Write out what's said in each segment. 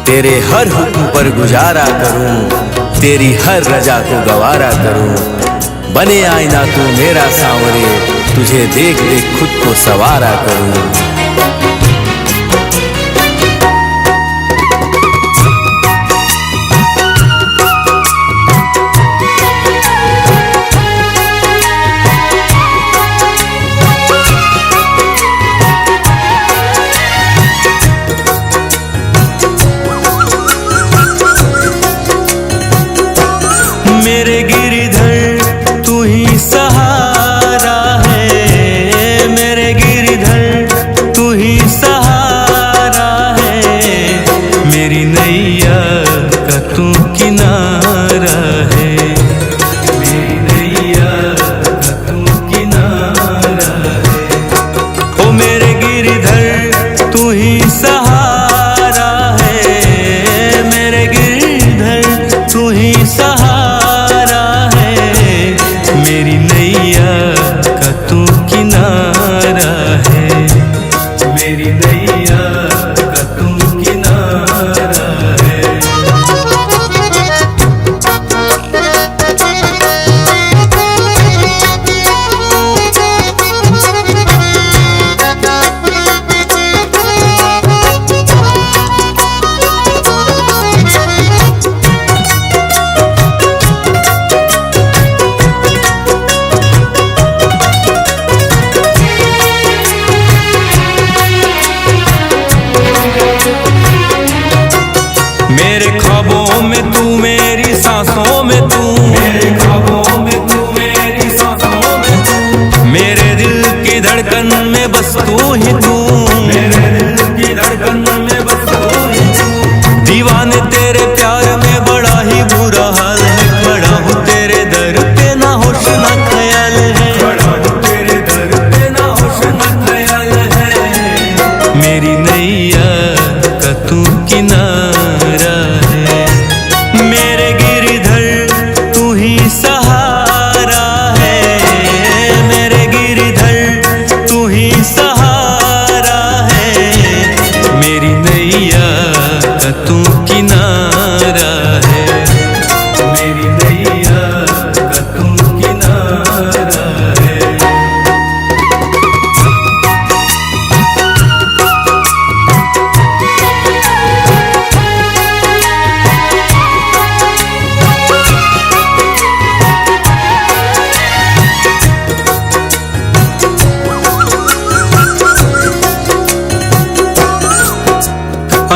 तेरे हर हुक्म पर गुजारा करूं, तेरी हर रजा को गवारा करूं। बने आईना तू मेरा सांवरे, तुझे देख देख खुद को सवारा करूं। मेरे गिरधर तू ही सहारा है, मेरे गिरधर तू ही सहारा है। मेरी नैया का तू किनारा है, मेरी नैया का तू किनारा है। ओ मेरे गिरधर तू ही सहारा है, मेरे गिरधर तू ही सहारा। मेरी नैया का तू किनारा है, मेरी नैया का तू किनारा है। मेरे ख्वाबों में तू, मेरी सांसों में तू, मेरे ख्वाबों में तू, मेरी सांसों में तू। मेरे दिल की धड़कन में बस तू ही तू, मेरे दिल की धड़कन में बस तू ही तू। दीवाने तेरे प्यार में बड़ा ही बुरा हाल है, खड़ा हूँ तेरे दर पे ना होश ना ख्याल है, खड़ा हूँ तेरे दर पे ना होश ना ख्याल है। मेरी नैया का तू किनारा है, मेरे गिरधर तू ही सहारा है, मेरे गिरधर तू ही सहारा है। मेरी नैया का तू किनारा है, मेरी नैया का तू किनारा है।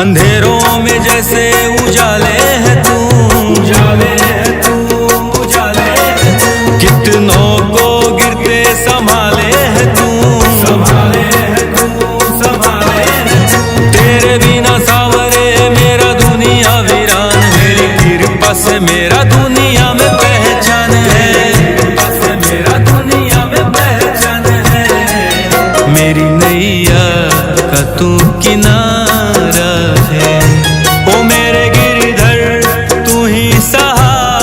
अंधेरों में जैसे उजाले है तू, उजाले है तू, उजाले है तू। कितनों को गिरते संभाले है तू, संभाले है तू, संभाले है तू। तेरे बिना सावरे मेरा दुनिया वीरान है, तेरी कृपा से मेरा दुनिया में पहचान है, कृपा से मेरा दुनिया में पहचान है। मेरी नैया का तू किनारा है, ओ मेरे गिरधर तू ही सहारा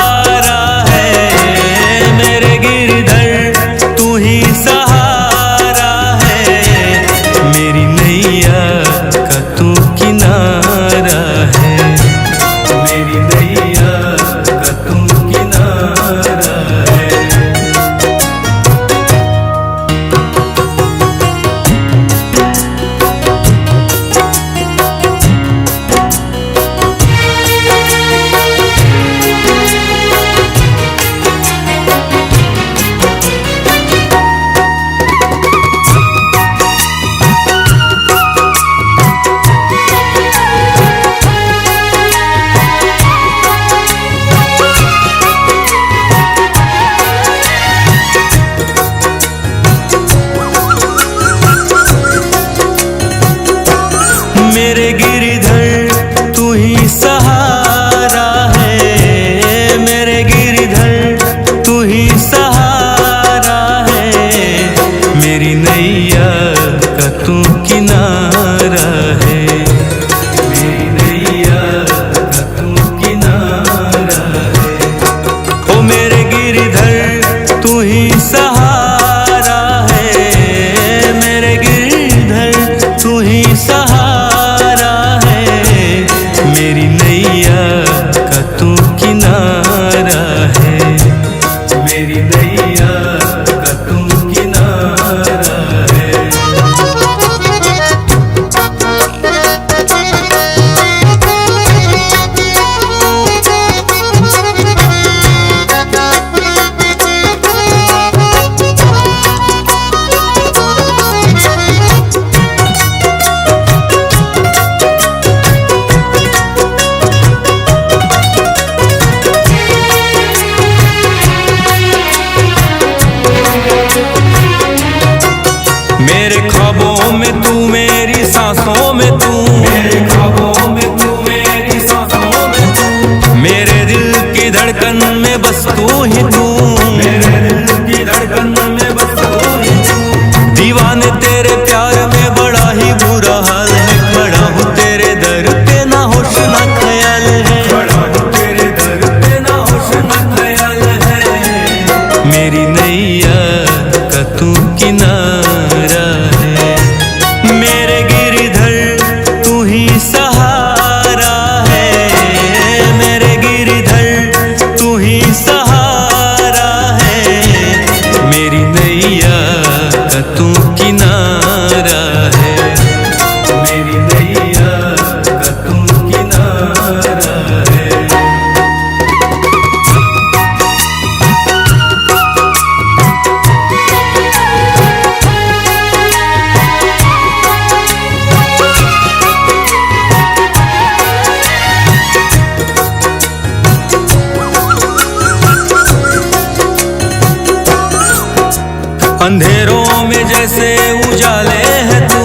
अंधेरों में जैसे उजाले है तू,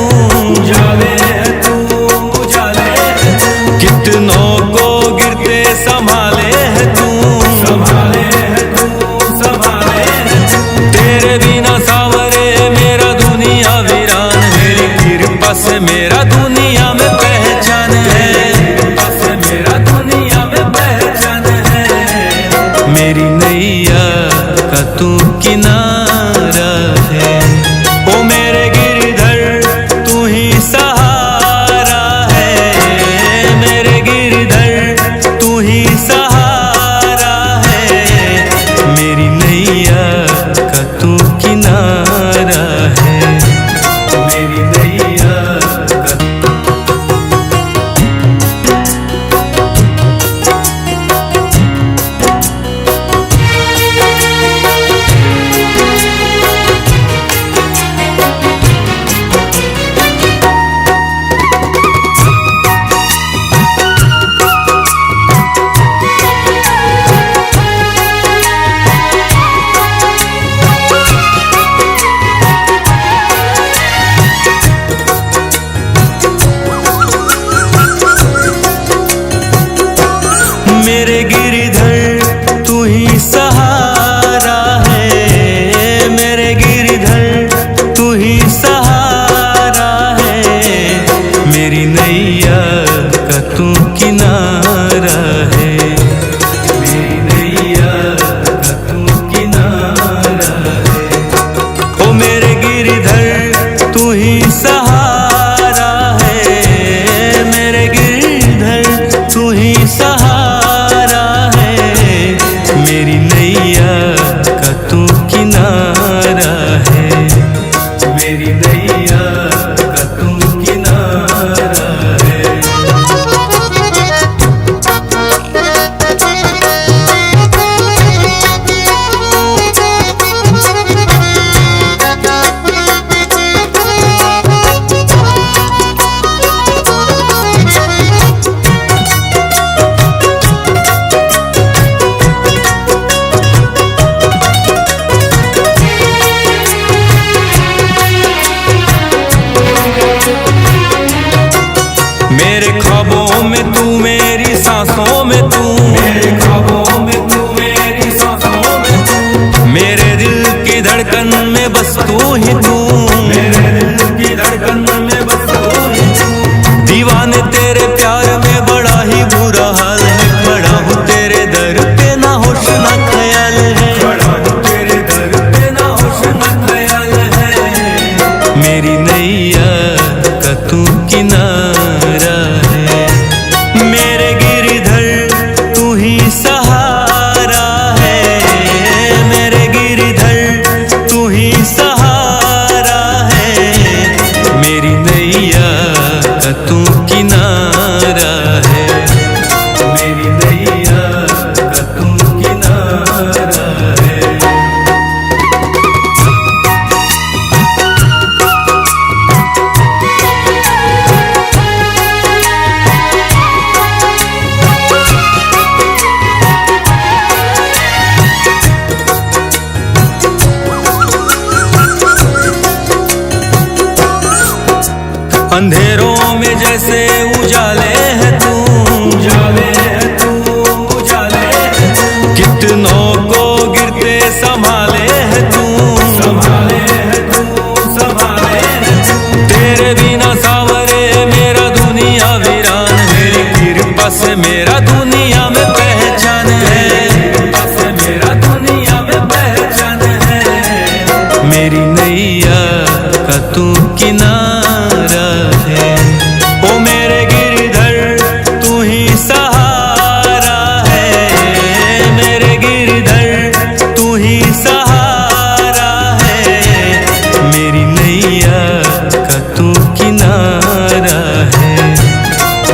उजाले है तू, उजाले है तू। कितनों को गिरते संभाले है तू, संभाले है तू, संभाले है तू। तेरे बिना सावरे मेरा दुनिया वीरान, मेरी कृपा से मेरा दुनिया में पहचान है, कृपा से मेरा दुनिया में पहचान है। मेरी नैया का तू किनारा है, ओ मेरे गिरधर तू ही सहारा है, मेरे गिरधर तू ही सहारा है। मेरी नैया का तू किनारा है, मेरी नैया का। मेरे गिरधर तू ही सहारा है, मेरे गिरधर तू ही सहारा है। मेरी नैया का तू किनारा है, मेरी नैया का तू किनारा है। ओ मेरे गिरधर तू ही सहारा है, मेरे गिरधर तू ही सहारा है। मेरी नैया का तू किनारा है, मेरी नैया का तू किनारा है। मेरे ख्वाबों में तू, मेरी सांसों में तू, मेरे ख्वाबों में तू, मेरी सांसों में तू। मेरे दिल की धड़कन में बस तू ही तू, मेरे दिल की धड़कन में बस तू ही तू। दीवाने तेरे प्यार में बड़ा ही बुरा हाल है, खड़ा हूँ तेरे दर पे ना होश ना ख्याल है, खड़ा हूँ तेरे दर पे ना होश ना ख्याल है। मेरी नैया का तू किनारा है, मेरे गिरधर तू ही सहारा है, मेरे गिरधर तू ही सहारा है। मेरी नैया का तू किनारा है, मेरी नैया का तू किनारा है। अंधेरों में जैसे उजाले है तू, उजाले है तू, उजाले है तू। कितनों को गिरते संभाले है तू, संभाले है तू, संभाले है तू। तेरे बिना सावरे मेरा दुनिया वीरान, मेरी कृपा से मेरा दुनिया में पहचान है, कृपा से मेरा दुनिया में पहचान है। मेरी नैया का तू किनारा है, ओ मेरे गिरधर तू ही सहारा है, मेरे गिरधर तू ही सहारा है। मेरी नैया का तू किनारा है,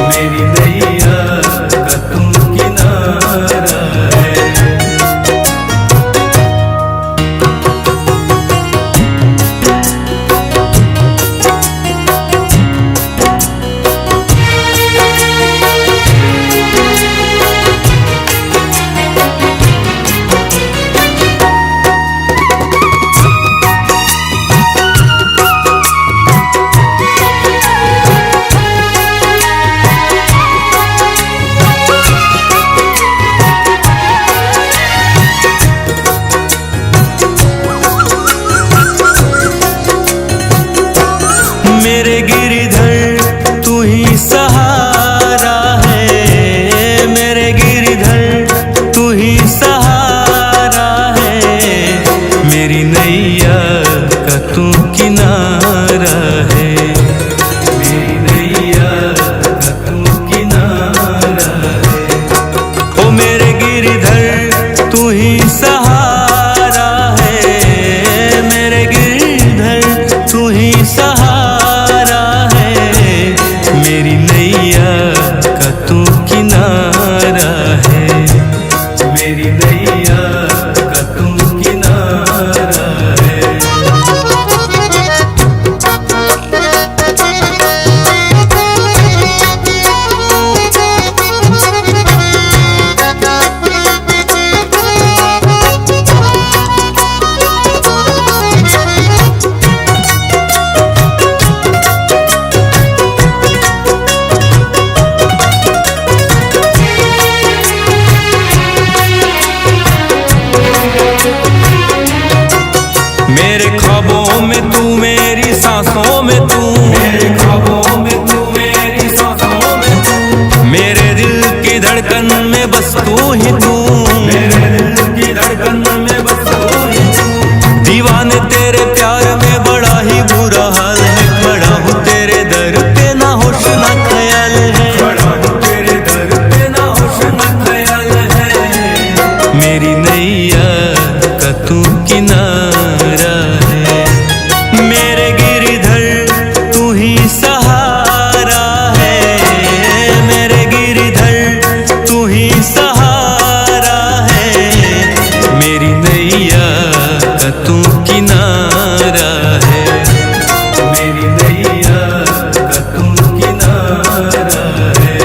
मेरी नैया का तू किनारा है। में बस तू ही तू, मेरे दिल की धड़कन में बस तू ही तू। दीवाने तेरे प्यार में बड़ा ही बुरा हाल है, खड़ा हूँ तेरे दर पे ना होश ना ख्याल है, खड़ा हूँ तेरे दर पे ना होश ना ख्याल है। मेरी नैया का तू किनारा है, मेरे गिरधर तू ही सहारा है, मेरे गिरधर तू ही सहारा है। मेरी नैया का तू किनारा है, मेरी नैया का तू किनारा है।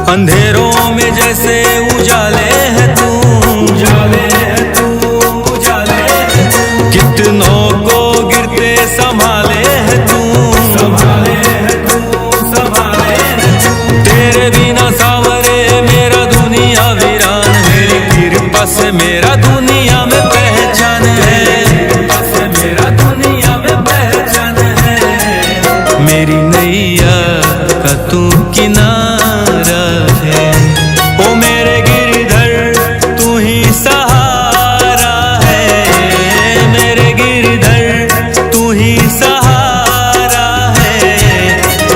अंधेरों में जैसे उजाले है तू, उजाले है तू, उजाले है तू। कितनों को गिरते संभाले है तू, संभाले है तू, संभाले है तू। तेरे बिना सावरे मेरा दुनिया वीरान है, तेरी कृपा से मेरा दुनिया में पहचान है, कृपा से मेरा दुनिया में पहचान है। मेरी नैया का तू किनारा है, ओ मेरे गिरधर तू ही सहारा है, मेरे गिरधर तू ही सहारा है।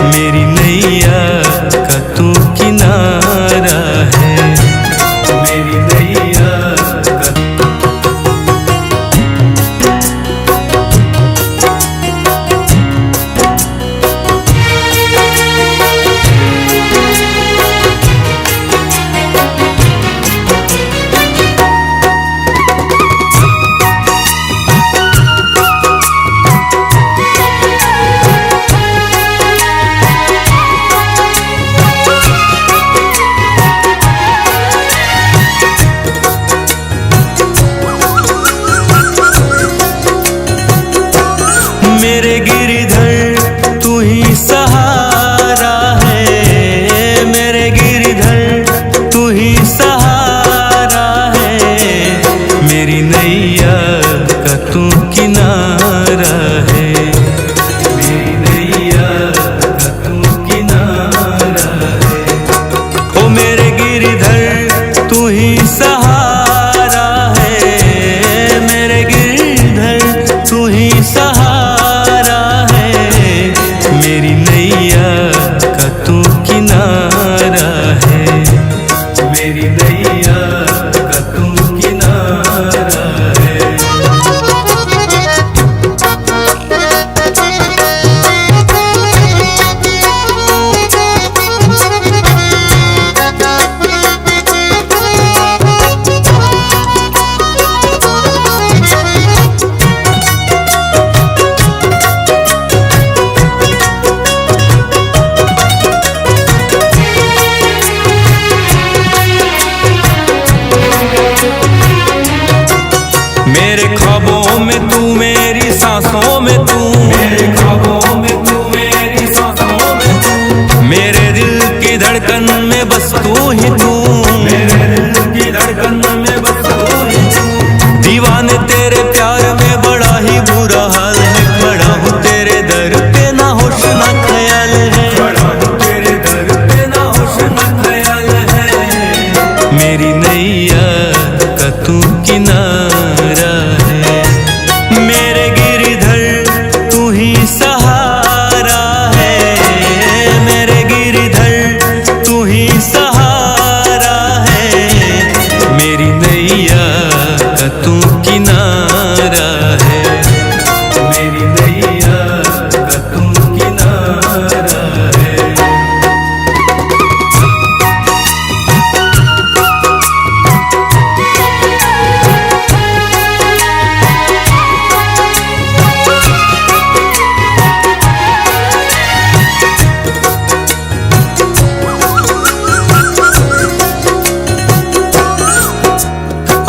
मेरी नैया का तू किनारा है, मेरी नैया का। मेरे गिरधर तू ही सहारा है, मेरे गिरधर तू ही सहारा है। मेरी नैया का तू किनारा है, मेरी नैया का तू किनारा है। ओ मेरे गिरधर तू ही सहारा है, मेरे गिरधर तू ही सहारा है। मेरी नैया का तू किनारा है, मेरी नैया का तू किनारा है। मेरे ख्वाबों में तू, मेरी सांसों में तू, मेरे ख्वाबों में तू, मेरी सांसों में तू। मेरे दिल की धड़कन में बस तू ही तू, मेरे दिल की धड़कन में बस तू ही तू। दीवाने तेरे प्यार में बड़ा ही बुरा हाल है, खड़ा हूँ तेरे दर पे ना होश ना ख्याल है, खड़ा हूँ तेरे दर पे ना होश ना ख्याल है। मेरी नैया का तू किनारा है, मेरे गिरधर तू ही सहारा है, मेरे गिरधर तू ही सहारा है। मेरी नैया का तू किनारा है, मेरी नैया का तू किनारा है।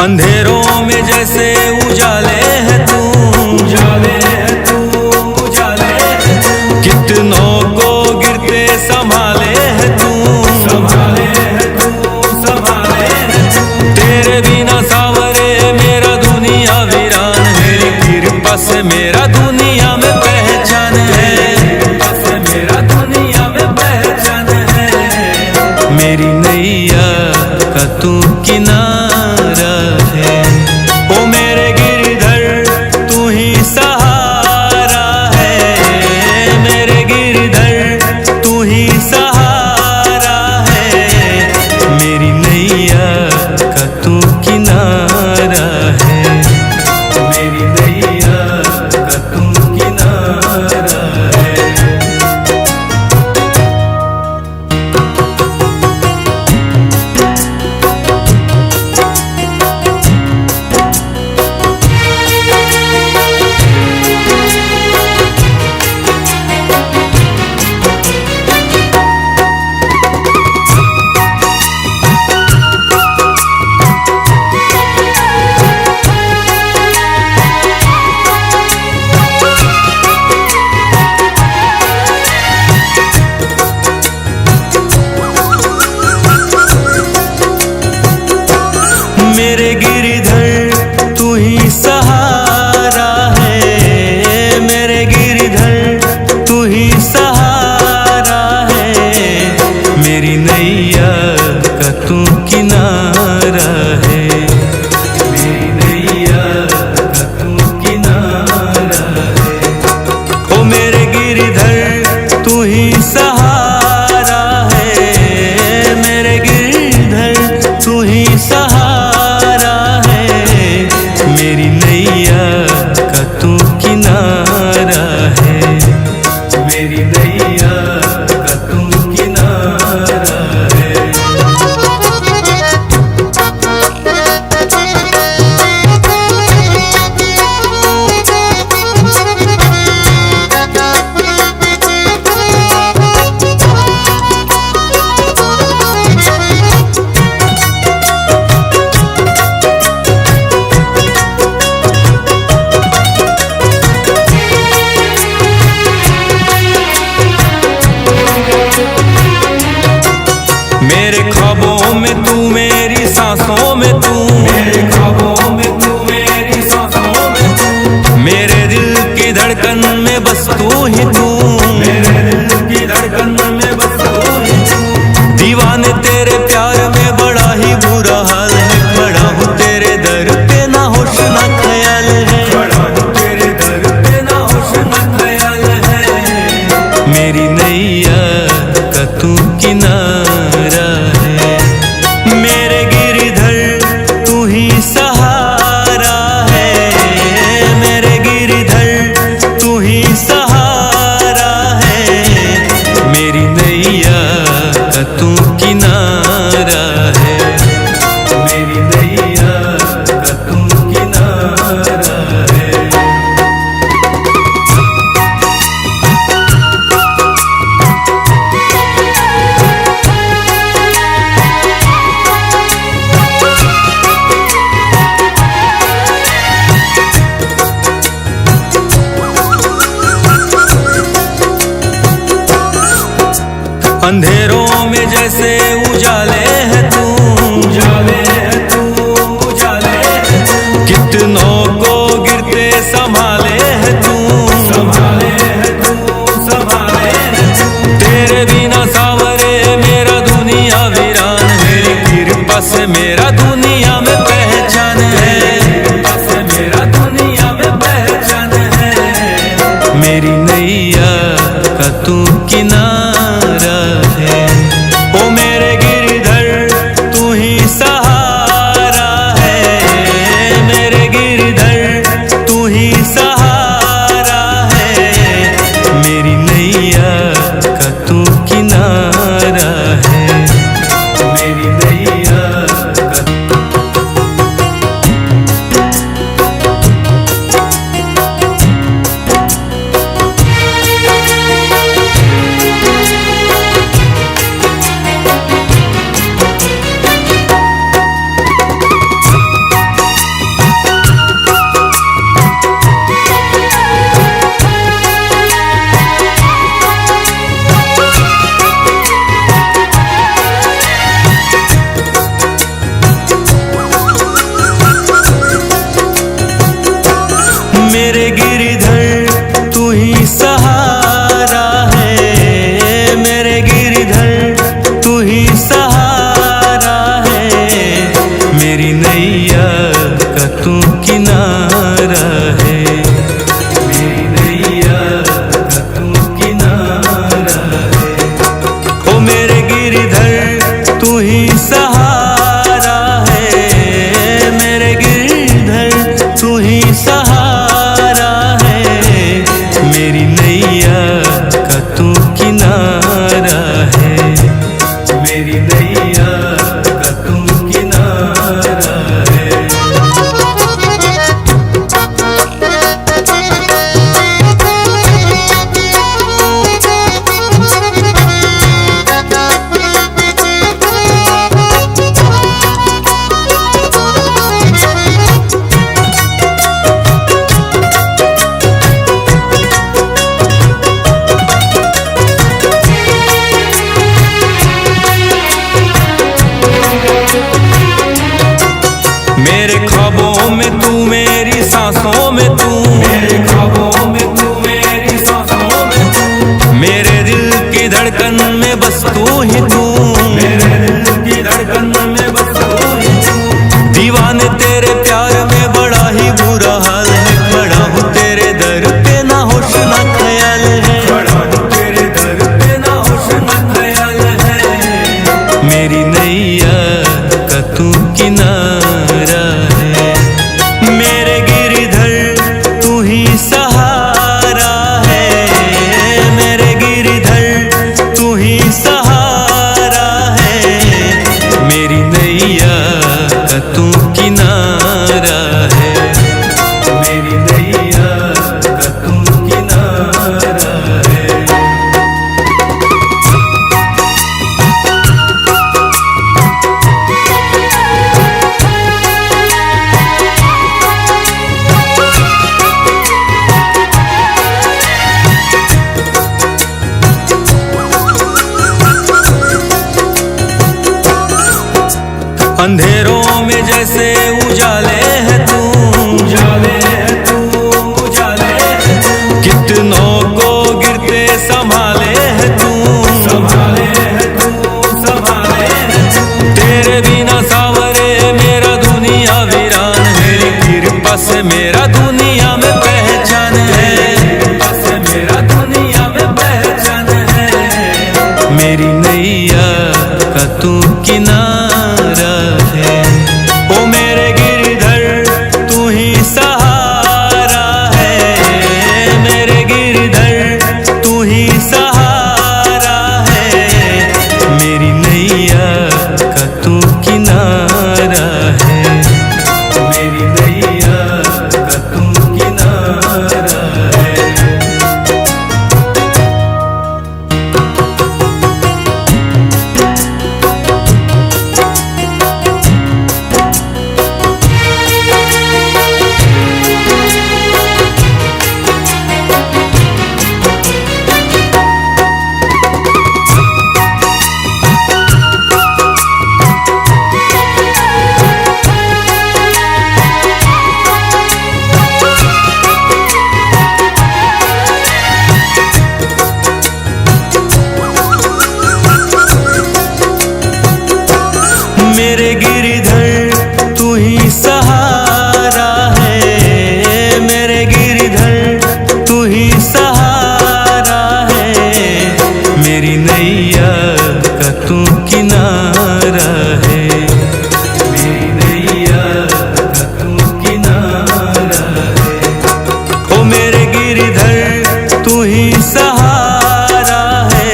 अंधेरों में जैसे उजाले है तू, उजाले है तू, उजाले है तू। कितनों मेरे गिरधर तू ही सहारा है, मेरे गिरधर तू ही सहारा है, मेरी नैया का तू किनारा है, मेरी नैया का तू किनारा है। ओ मेरे गिरधर तू ही सहारा है, मेरे गिरधर तू ही सहारा है, मेरी नैया का तू किनारा है, मेरी नैया का तू किनारा है। मेरे ख्वाबों में तू, मेरी सांसों में तू, मेरे ख्वाबों में तू, मेरी सांसों में तू, मेरे दिल की धड़कन में बस तू ही तू, मेरे दिल की धड़कन में बस तू ही तू। दीवाने तेरे प्यार में बड़ा ही बुरा हाल है, खड़ा हूँ तेरे दर पे ना होश ना ख्याल है, खड़ा हूँ तेरे दर पे ना होश ना ख्याल है, मेरी नैया का तू किनारा है, मेरे गिरधर तू ही सहारा है, मेरे गिरधर तू ही सहारा है, मेरी नैया का तू किनारा है, मेरी नैया का तू किनारा है। अंधेरों में जैसे उजाले है तू, उजाले है तू, उजाले है तू, कितनों को गिरते संभाले है तू, संभाले है तू, संभाले है तू। तेरे बिना सावरे मेरा दुनिया वीरान है, तेरी कृपा से मेरा दुनिया में पहचान है, कृपा से मेरा दुनिया में पहचान है, मेरी नैया का तू किनारा है। ओ मेरे गिरधर तू ही सहारा है, मेरे गिरधर तू ही सहारा है, मेरी नैया का तू किनारा है, मेरी नैया का। ख्वाबों में तू मेरी सांसों में तू, मेरे ख्वाबों में तू मेरी सांसों में तू, मेरे दिल की धड़कन में बस तू ही तू, मेरे दिल की धड़कन में बस तू ही तू। दीवाने तेरे प्यार में बड़ा ही बुरा हाल है, खड़ा हूँ तेरे दर पे ना होश ना ख्याल है, खड़ा हूँ तेरे दर पे ना होश ना ख्याल है। मेरी नैया का तू किनारा है, मेरे गिरधर तू ही सहारा है, मेरे गिरधर तू ही सहारा है। मेरी नैया का तू किनारा है, मेरी नैया का तू किनारा है। अंधेरों में जैसे उजाले है तू, उजाले है तू, उजाले है तू। कितनों को गिरते संभाले है तू, संभाले है तू, संभाले है तू। तेरे बिना सावरे मेरा दुनिया वीरान है, तेरी कृपा से मेरा दुनिया में पहचान है, कृपा से मेरा दुनिया में पहचान है। मेरी नैया का तू किनारा है, ओ मेरे गिरधर तू ही सहारा है, मेरे गिरधर तू ही सहारा है। मेरी नैया का तू किनारा है, मेरी नैया का तू किनारा है। मेरे गिरधर तू ही सहारा है, मेरे गिरधर तू ही सहारा है। मेरी नैया का तू किनारा है, मेरी नैया का तू किनारा है। ओ मेरे गिरधर तू ही सहारा है,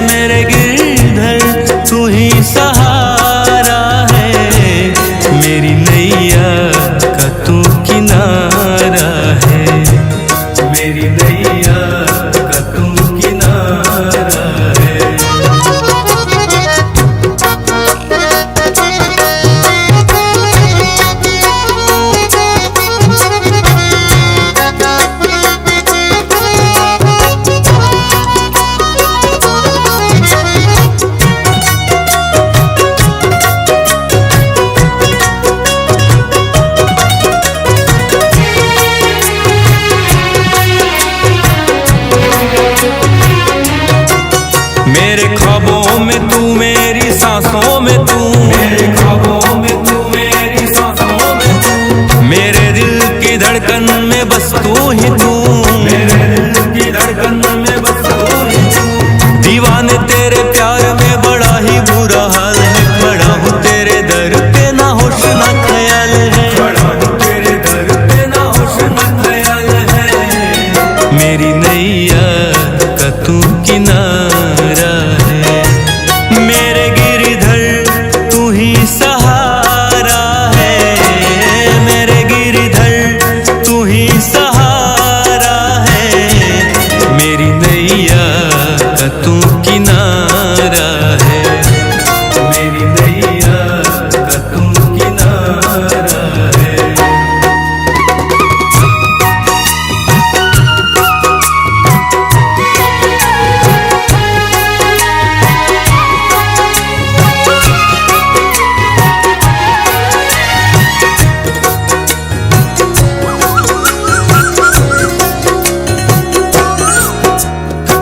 मेरे गिरधर तू ही सहारा है। मेरी नैया का तू किनारा है, मेरी नैया का तू किनारा है। मेरे ख्वाबों में तू मेरी सांसों में तू, मेरे ख्वाबों में तू मेरी सांसों में तू, मेरे दिल की धड़कन में बस तू ही तू, मेरे दिल की धड़कन में बस तू ही तू। दीवाने तेरे प्यार में बड़ा ही बुरा हाल है, खड़ा हूँ तेरे दर पे ना होश ना ख्याल है, खड़ा हूँ तेरे दर पे ना होश ना ख्याल है। मेरी नैया का तू किनारा है, मेरे गिरधर तू ही सहारा है, मेरे गिरधर तू ही सहारा है। मेरी नैया का तू किनारा है, मेरी नैया का तू किनारा है।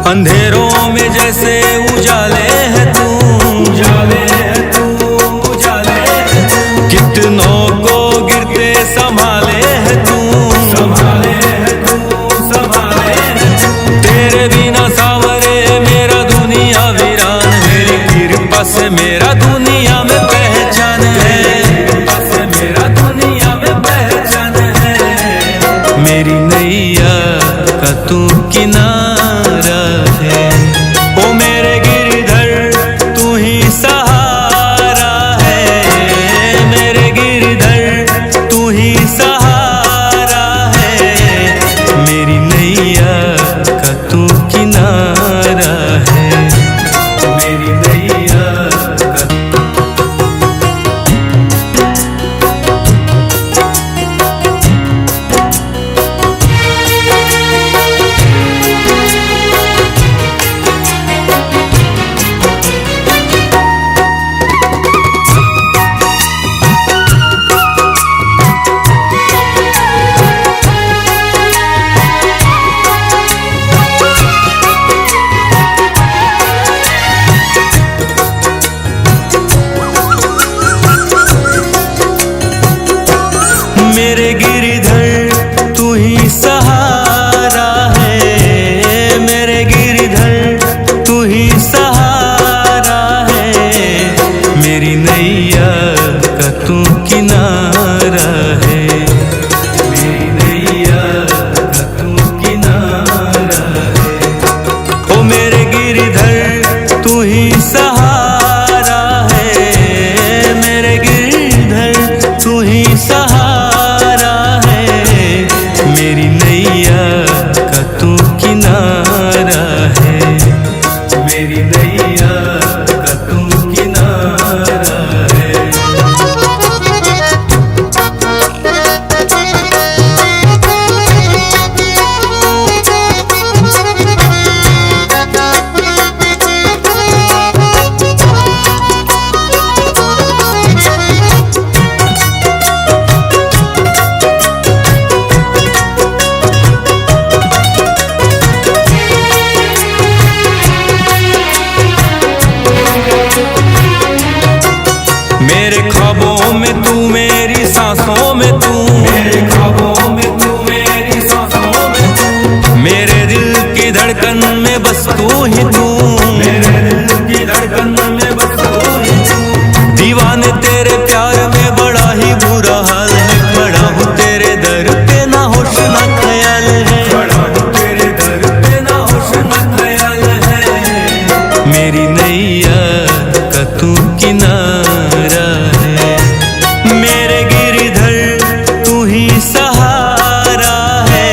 अंधेरों में जैसे उजाले है तू, उजाले है तू, उजाले है तू। कितनों को गिरते संभाले है तू, संभाले है तू, संभाले है तू। तेरे बिना सावरे मेरा दुनिया वीरान है, तेरी कृपा से मेरा दुनिया में पहचान है, कृपा से मेरा दुनिया में पहचान है। मेरी नैया का तू किनारा है, ओ मेरे गिरधर तू ही सहारा है, मेरे गिरधर तू ही सहारा है। मेरी नैया का तू किनारा है, मेरी नैया का। मेरे गिरधर तू ही सहारा है, मेरे गिरधर तू ही सहारा है। मेरी नैया का तू किनारा है, मेरी नैया का तू किनारा है। ओ मेरे गिरधर तू ही सहारा है, मेरे गिरधर तू ही सहारा। मेरी नैया का तू किनारा है, मेरी नैया का तू किनारा है। मेरे ख्वाबों में तू, मेरी सांसों में तू, मेरे ख्वाबों में तू, मेरी सांसों में तू। मेरे दिल की धड़कन में बस तू ही तू, मेरे दिल की धड़कन में बस तू ही तू। दीवाने तेरे प्यार में बड़ा ही बुरा हाल है, खड़ा हूँ तेरे दर पे ना होश ना ख्याल है, खड़ा हूँ तेरे दर पे ना होश ना ख्याल है। मेरी नैया का तू किनारा है, मेरे गिरधर तू ही सहारा है,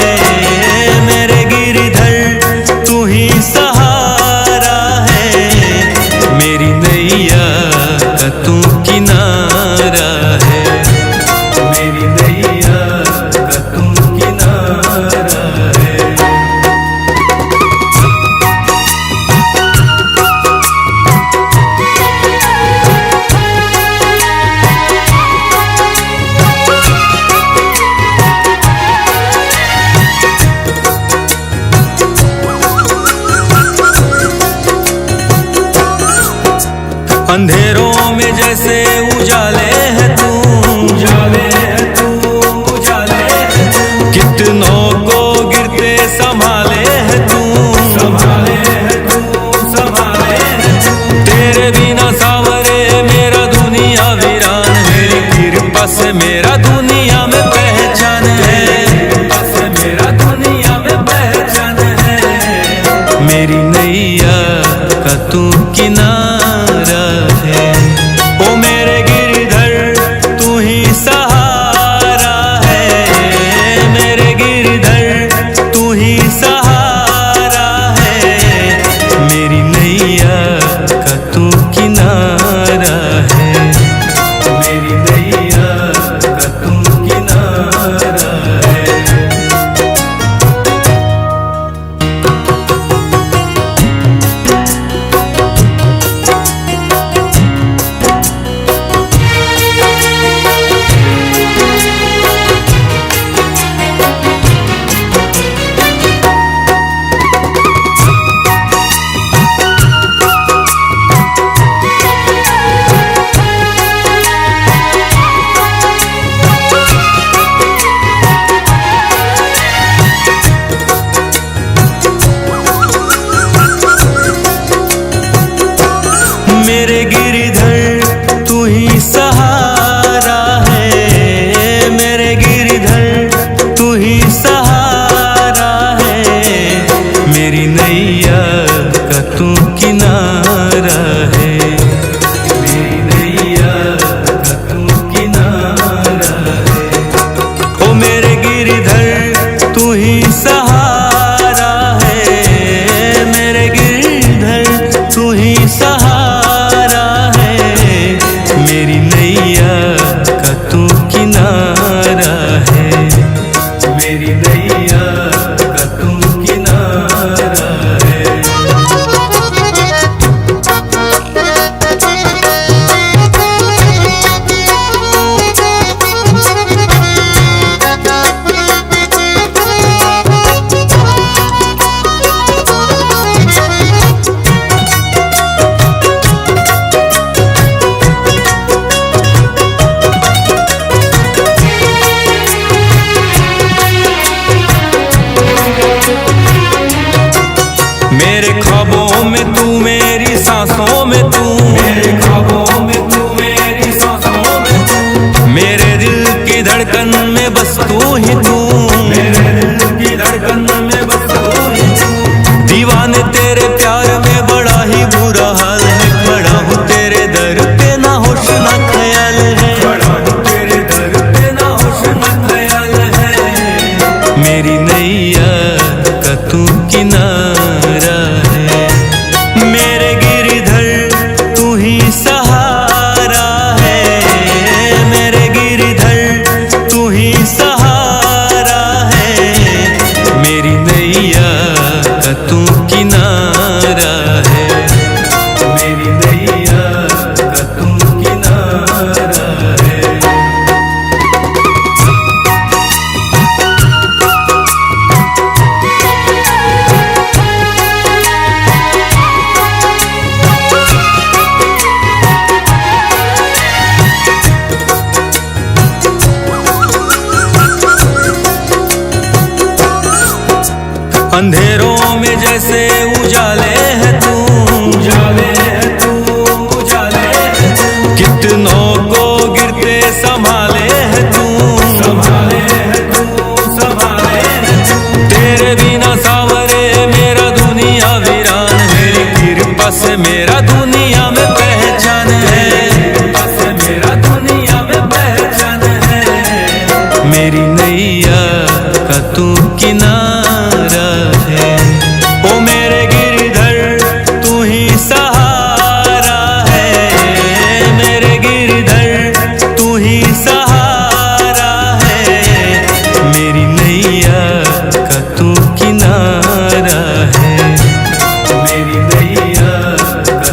मेरे गिरधर तू ही सहारा है। मेरी नैया का तू किनारा है, मेरी नैया का तू किनारा है। अंधेरों में जैसे उजाले है तू, उजाले है तू, उजाले है तू। कितनों को गिरते संभाले है तू, संभाले है तू, संभाले है तू। तेरे बिना सावरे मेरा दुनिया वीरान है, तेरी कृपा से मेरा दुनिया में पहचान है, कृपा से मेरा दुनिया में पहचान है। मेरी नैया का तू किनारा है, ओ मेरे गिरधर तू ही सहारा है, मेरे गिरधर तू ही सहारा है। मेरी नैया का तू किनारा है, मेरी नैया का तू किनारा है। नैया का तू किनारा है, मेरी नैया का तू किनारा है। ओ मेरे गिरधर तू ही सहारा है, मेरे गिरधर तू ही सहारा है, मेरी नैया का तू किनारा है, मेरी नैया का तू किनारा है। मेरे ख्वाबों में तू, मेरी सांसों में तू, मेरे ख्वाबों में तू, मेरी सांसों में तू, मेरे दिल की धड़कन में बस तू ही तू, मेरे दिल की धड़कन में बस तू ही तू। दीवाने तेरे प्यार में बड़ा ही बुरा हाल है, खड़ा हूँ तेरे दर पे ना होश ना ख्याल है, खड़ा हूँ तेरे दर पे ना होश ना ख्याल है, मेरी नैया का तू किनारा है, मेरे गिरधर तू ही सहारा है, मेरे गिरधर तू ही सहारा है, मेरी नैया का तू किनारा है, मेरी नैया का तू किनारा है। अंधेरों में जैसे उजाले है तू, उजाले है तू, उजाले है तू, कितनों को गिरते संभाले है तू, संभाले है तू, संभाले है तू। तेरे बिना सावरे मेरा दुनिया वीरान है, तेरी कृपा से मेरा दुनिया में पहचान है, कृपा से मेरा दुनिया में पहचान है, मेरी नैया का तू किनारा है। ओ मेरे गिरधर तू ही सहारा है, मेरे गिरधर तू ही सहारा है, मेरी नैया का तू किनारा है, मेरी नैया का।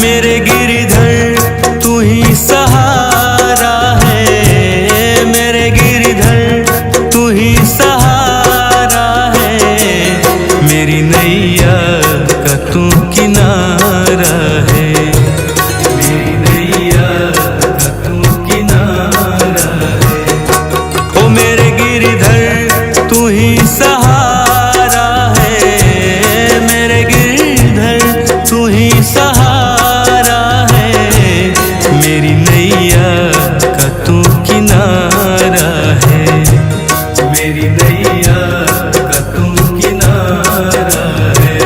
मेरे गिरधर तू ही सहारा है, मेरे गिरधर तू ही सहारा है, मेरी नैया का तू किनारा है, मेरी नैया का तू किनारा है। ओ मेरे गिरधर तू ही सहारा है, मेरे गिरधर तू ही सहारा है, मेरी नैया का तू किनारा है, मेरी नैया का तू किनारा है।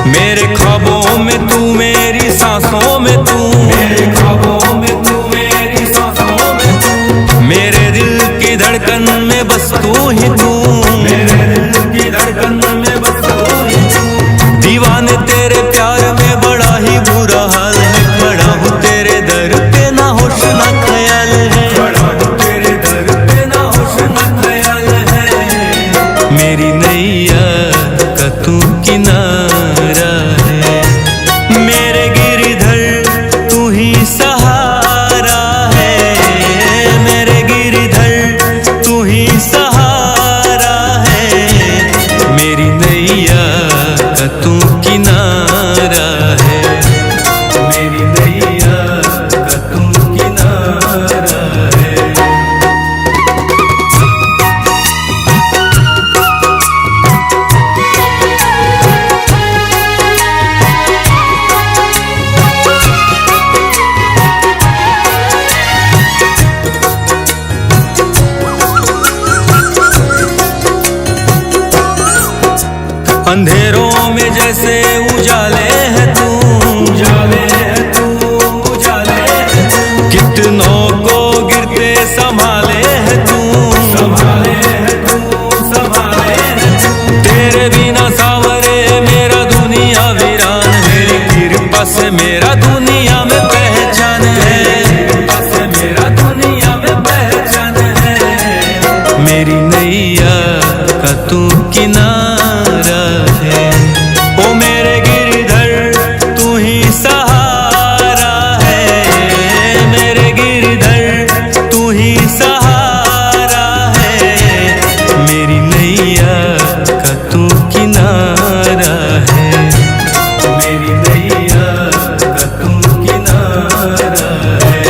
मेरे ख्वाबों में तू, मेरी सांसों में तू, मेरे ख्वाबों में तू, मेरी सांसों में तू, मेरे दिल की धड़कन में बस तू ही तू, मेरी नैया का तू किनारा है। मेरे गिरधर तू ही सहारा है, मेरे गिरधर तू ही सहारा है। मेरी नैया का तू किनारा है, मेरी नैया का तू किनारा है। अंधेरों में जैसे उजाले है तू, उजाले है तू, उजाले है तू। कितनों को गिरते संभाले है तू, संभाले है तू, संभाले है तू। तेरे बिना सावरे मेरा दुनिया वीरान है, तेरी कृपा से मेरा दुनिया में पहचान है, कृपा से मेरा दुनिया में पहचान है। मेरी नैया का तू किनारा है, ओ मेरे गिरधर तू ही सहारा है, मेरे गिरधर तू ही सहारा है। मेरी नैया का तू किनारा है, मेरी नैया का तू किनारा है।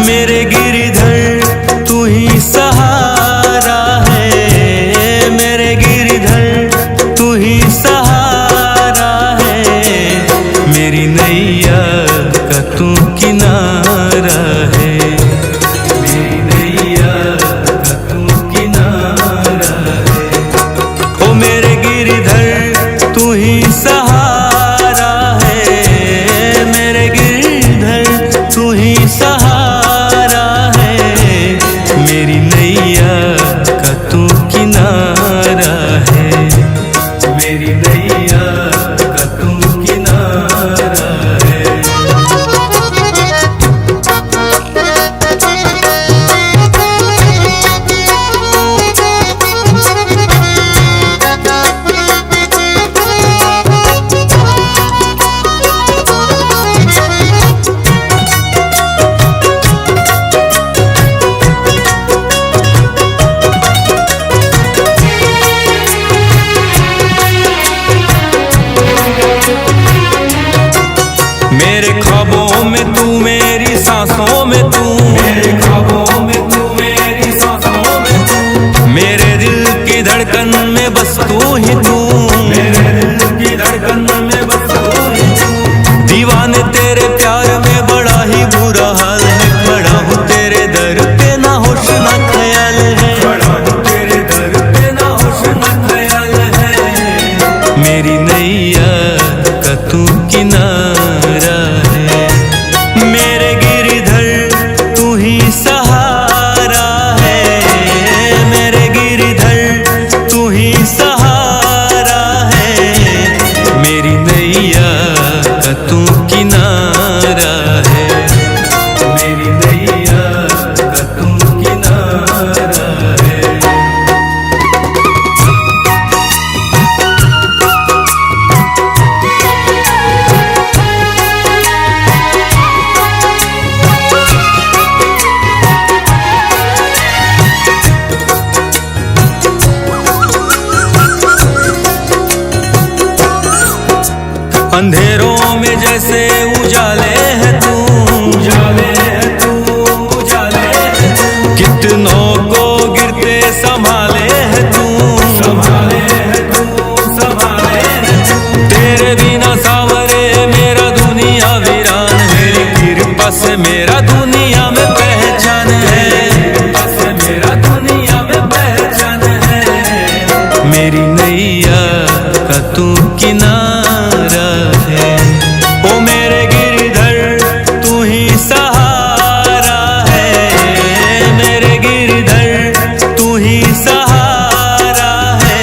मेरे गिरधर तू ही सहारा है, मेरे गिरधर तू ही सहारा है। मेरी नैया का तू किनारा है, मेरी नैया का तू किनारा है। ओ मेरे गिरधर तू ही सहारा है, मेरे गिरधर तू ही सहारा है। मेरी नैया का तू किनारा है, मेरी नैया का तू किनारा है। मेरे ख्वाबों में तू, मेरी सांसों में तू, मेरे ख्वाबों में तू, मेरी सांसों में तू। मेरे दिल की धड़कन में बस तू ही तू, मेरे दिल की धड़कन में बस तू ही तू। दीवाने तेरे प्यार में बड़ा ही बुरा हाल है, खड़ा हूँ तेरे दर पे ना होश ना ख्याल है, खड़ा हूँ तेरे दर पे ना होश ना ख्याल है। मेरी नैया का तू किनारा है, मेरे गिरधर तू ही सहारा है, मेरे गिरधर तू ही सहारा है। मेरी नैया का तू किनारा है, मेरा दुनिया में पहचान है, कृपा से मेरा दुनिया में पहचान है। मेरी नैया का तू किनारा है, ओ मेरे गिरधर तू ही सहारा है, मेरे गिरधर तू ही सहारा है।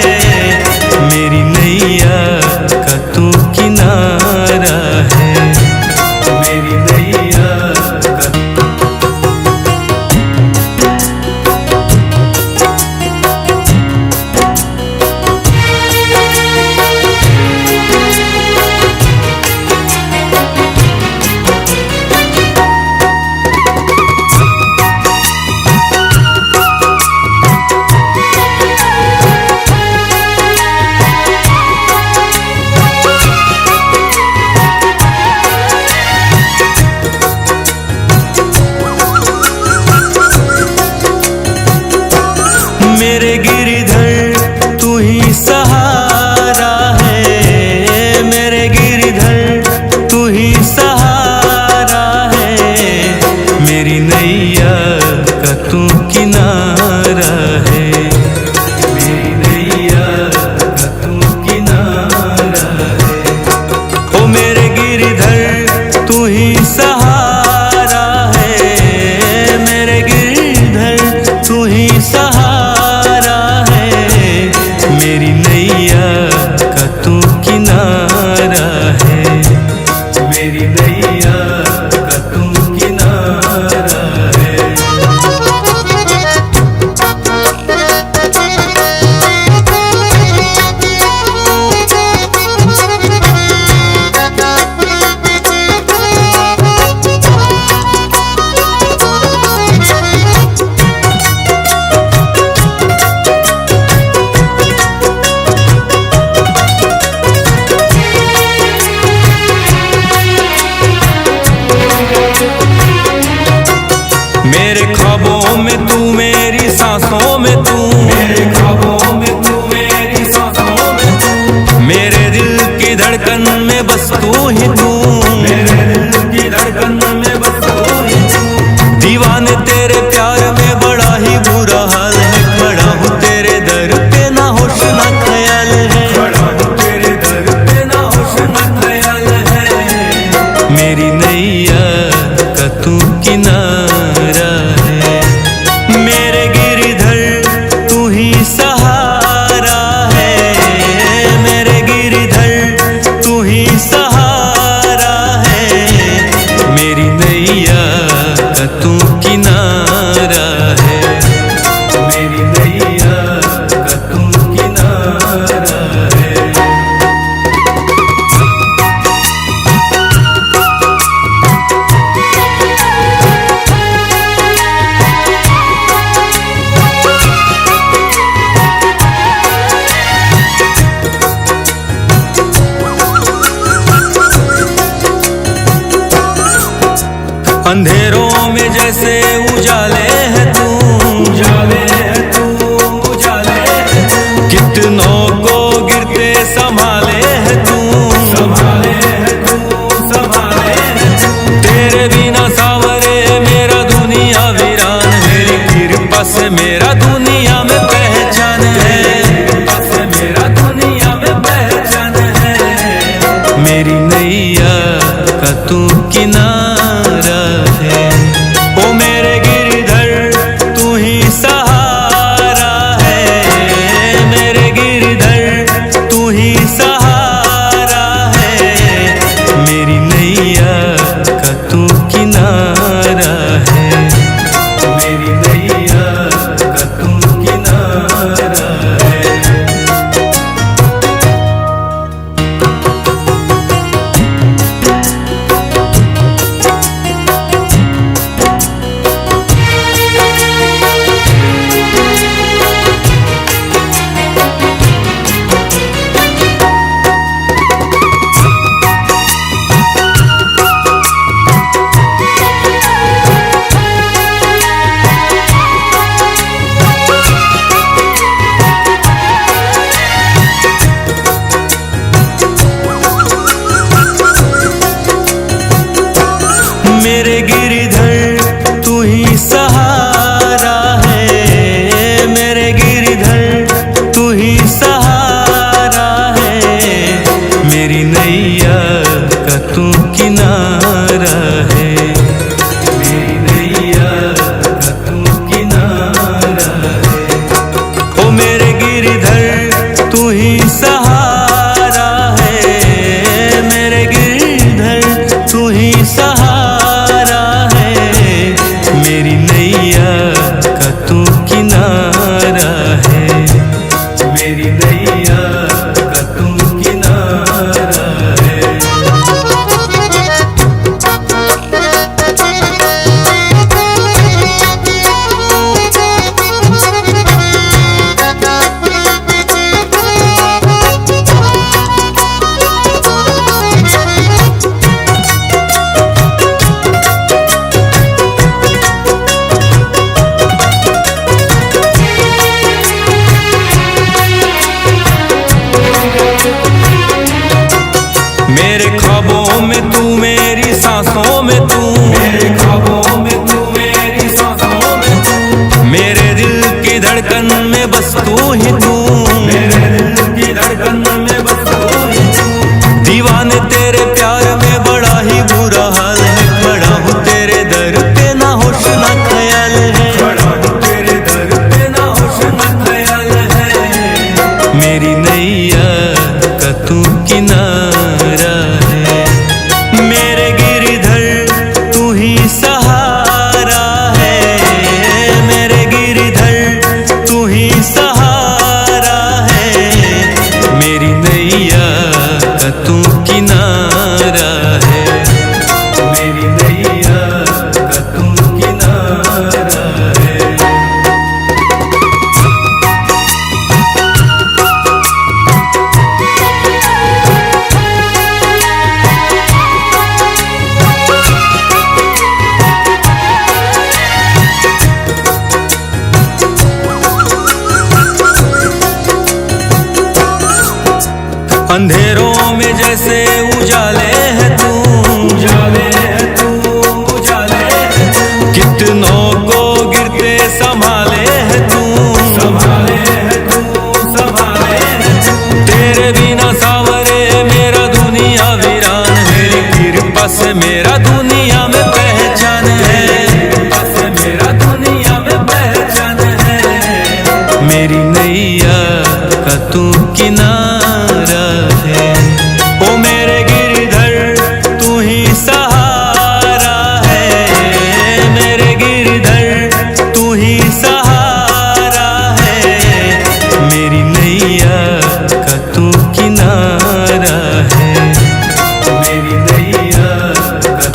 मेरी नैया का तू किनारा है, मेरी नैया का। मेरे गिरधर तू ही सहारा है, मेरे गिरधर तू ही सहारा है। मेरी नैया का तू किनारा है, मेरी नैया का तू किनारा है। ओ मेरे गिरधर तू ही सहारा है, मेरे गिरधर तू ही सहारा। मेरी नैया का तू किनारा है, मेरी नैया का तू किनारा है। मेरे ख्वाबों में तू, मेरी सांसों में तू, मेरे ख्वाबों में तू, मेरी सांसों में तू। मेरे दिल की धड़कन में बस तू ही तू, मेरे दिल की धड़कन में बस तू ही तू। दीवाने तेरे प्यार में बड़ा ही बुरा हाल है, खड़ा हूँ तेरे दर पे ना होश ना ख्याल है, खड़ा हूँ तेरे दर पे ना होश ना ख्याल है। मेरी नैया का तू किनारा है, मेरे गिरधर तू ही सहारा है, मेरे गिरधर तू ही सहारा है। मेरी नैया का तू किनारा है, मेरी नैया का तू किनारा है। अंधेरों में जैसे उजाले है तू, उजाले है तू, उजाले है तू। कितनों को गिरते संभाले है तू, संभाले है तू, संभाले है तू। तेरे बिना सावरे मेरा दुनिया वीरान है, तेरी कृपा से मेरा दुनिया में पहचान है, कृपा से मेरा दुनिया में पहचान है। मेरी नैया का तू किनारा है, ओ मेरे गिरधर तू ही अंधेरों में जैसे उजाले है तू, उजाले है तू, उजाले है तू। कितनों को गिरते संभाले है तू, संभाले है तू, संभाले है तू। तेरे बिना सावरे मेरा दुनिया वीरान है, तेरी कृपा से मेरा दुनिया में पहचान है, कृपा से मेरा दुनिया में पहचान है। मेरी नैया का तू किनारा है, ओ मेरे गिरधर तू ही सहारा है, मेरे गिरधर तू ही सहारा है। मेरी नैया का तू किनारा है, मेरी नैया का।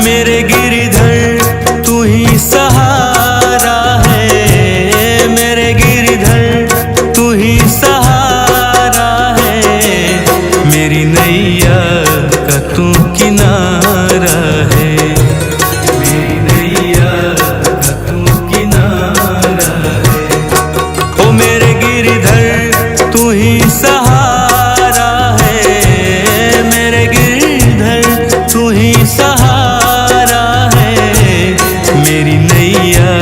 मेरे गिरधर तू ही सहारा है, मेरे गिरधर तू ही सहारा है। मेरी नैया का तू किनारा है, मेरी नैया का तू किनारा है। ओ मेरे गिरधर तू ही सहारा है, मेरे गिरधर तू ही सहारा। मेरी नैया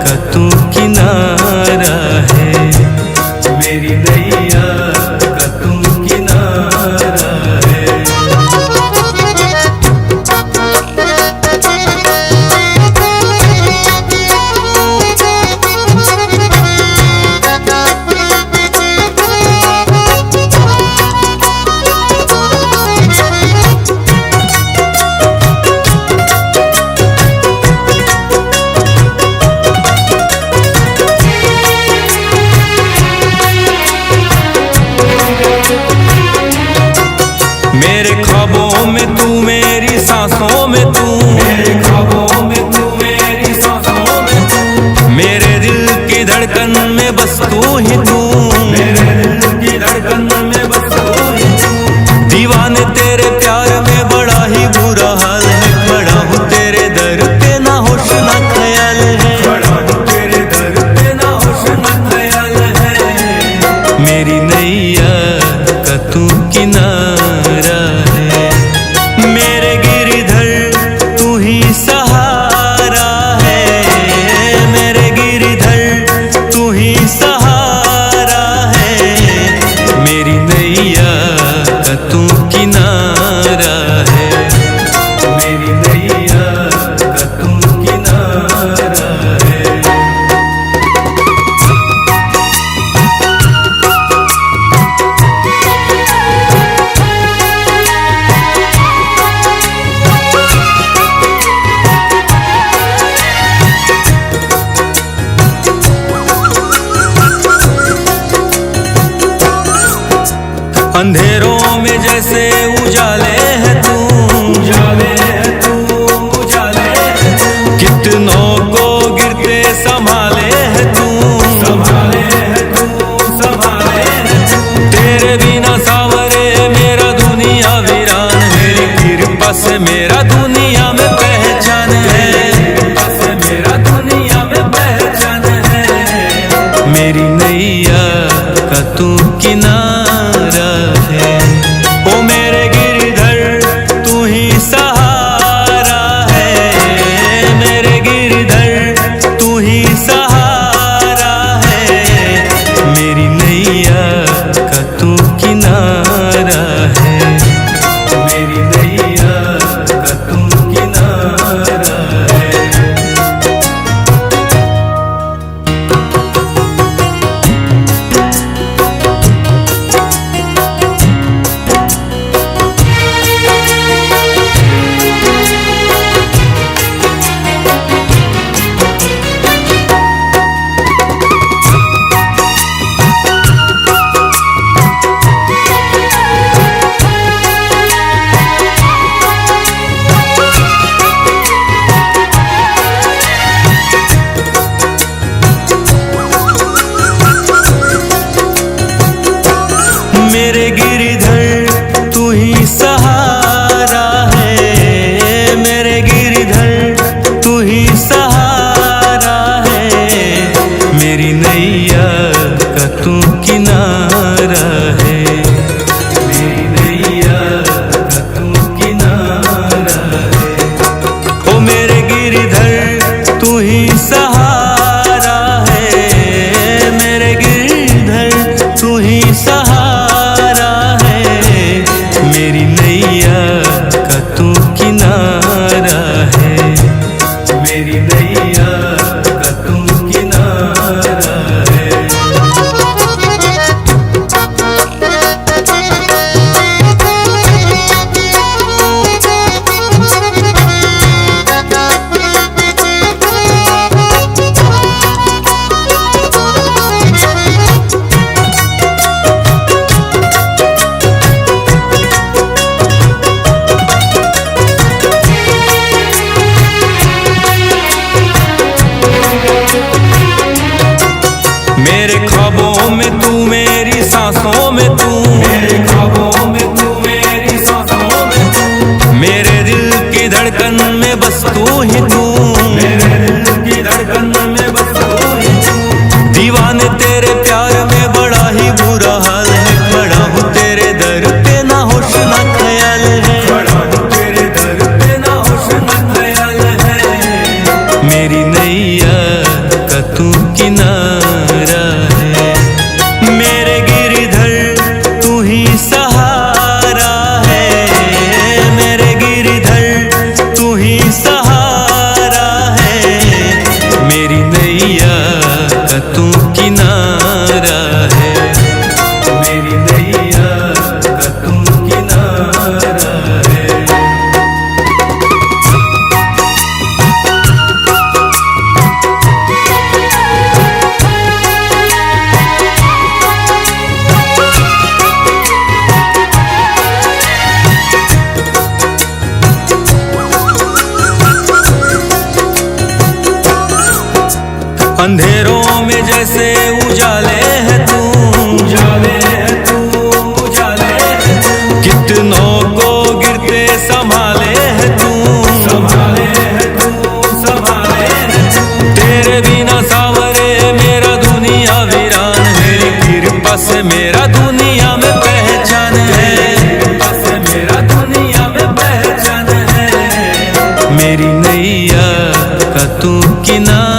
का तू किनारा है, मेरी नैया का तू किनारा है। मेरे ख्वाबों में तू, मेरी सांसों में तू, मेरे ख्वाबों में तू, मेरी सांसों में तू। मेरे दिल की धड़कन में बस तू ही तू, मेरे दिल की धड़कन में बस तू ही तू। दीवाने तेरे प्यार में बड़ा ही बुरा हाल है, खड़ा हूँ तेरे दर पे ना होश ना ख्याल है, खड़ा हूँ तेरे दर पे ना होश ना ख्याल है। मेरी नैया का तू किनारा है, मेरे गिरधर तू ही सहारा है, मेरे गिरधर तू ही सहारा है। मेरी नैया का तू किनारा है, मेरी नैया का तू किनारा है। अंधेरों में जैसे उजाले है तू, उजाले है तू, उजाले है तू। कितनों को गिरते संभाले है तू, संभाले है तू, संभाले है तू। तेरे बिना सावरे मेरा दुनिया वीरान है, तेरी कृपा से मेरा दुनिया में पहचान है, कृपा से मेरा दुनिया में पहचान है। मेरी नैया का तू किनारा है, ओ मेरे गिरधर तू ही सहारा है, मेरे गिरधर तू ही सहारा है। मेरी नैया का तू किनारा है, मेरी नैया का तू किनारा है। मेरे दिल की धड़कन में बस तू ही तू, मेरे दिल की धड़कन में बस तू ही तू। दीवाने तेरे प्यार में बड़ा ही बुरा हाल है, खड़ा हूँ तेरे दर पे ना होश ना ख्याल है, खड़ा हूँ तेरे दर पे ना होश ना ख्याल है। मेरी नैया का तू किनारा है, मेरे गिरधर तू ही सहारा है, मेरे गिरधर तू ही सहारा है। मेरी नैया का तू किनारा है, मेरी नैया का तू किनारा है। अंधेरों में जैसे उजाले है तू, उजाले है तू, उजाले है तू। कितनों को गिरते संभाले है तू, संभाले है तू, संभाले है तू। तेरे बिना सावरे मेरा दुनिया वीरान है, तेरी कृपा से मेरा दुनिया में पहचान है, कृपा से मेरा दुनिया में पहचान है। मेरी नैया का तू किनारा